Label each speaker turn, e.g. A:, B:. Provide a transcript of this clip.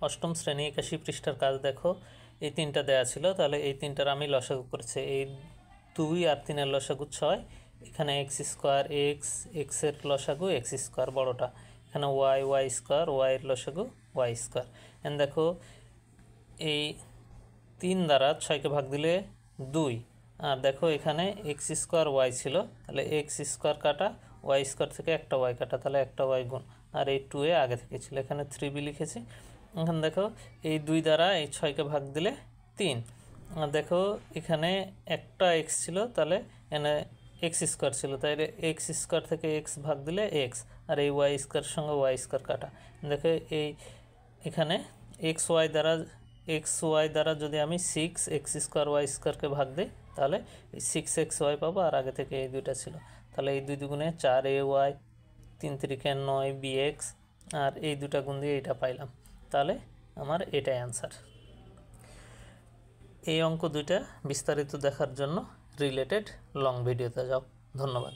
A: অষ্টম শ্রেণী 81 পৃষ্ঠার কাজ দেখো, এই তিনটা দেয়া ছিল, তাহলে এই তিনটার আমি লসাগু করেছি। এই 2 আর 3 এর লসাগু 6, এখানে এক্স স্কোয়ার এক্স এর লসাগু এক্স স্কোয়ার বড়টা, এখানে ওয়াই স্কোয়ার ওয়াই এর লসাগু ওয়াই স্কোয়ার। এন্ড দেখো এই 3 দ্বারা 6কে ভাগ দিলে 2, আর দেখো এখানে এক্স স্কোয়ার ওয়াই ছিল, তাহলে এক্স স্কোয়ার কাটা ওয়াই স্কোয়ার থেকে একটা ওয়াই কাটা, তাহলে একটা ওয়াই গুণ, আর এই 2 এ আগে থেকে ছিল, এখানে 3b লিখেছি। এখানে দেখো এই 2 দ্বারা এই 6কে ভাগ দিলে 3, আর দেখো এখানে একটা এক্স ছিল, তাহলে এখানে এক্স স্কোয়ার ছিল, তাই এক্স স্কোয়ার থেকে এক্স ভাগ দিলে এক্স, আর এই ওয়াই স্কোয়ার সঙ্গে ওয়াই স্কোয়ার কাটা। দেখো এই এখানে এক্স ওয়াই দ্বারা যদি আমি 6x স্কোয়ার ওয়াই স্কোয়ারকে ভাগ দিই, তাহলে এই 6xy পাবো, আর আগে থেকে এই দুইটা ছিল, তাহলে এই 2 দুগুণে 4ay, 3 3 9bx, আর এই দুটা গুণ দিয়ে এটা পাইলাম, তাহলে আমার এটাই অ্যান্সার। এই অঙ্ক দুইটা বিস্তারিত দেখার জন্য রিলেটেড লং ভিডিওতে যাও। ধন্যবাদ।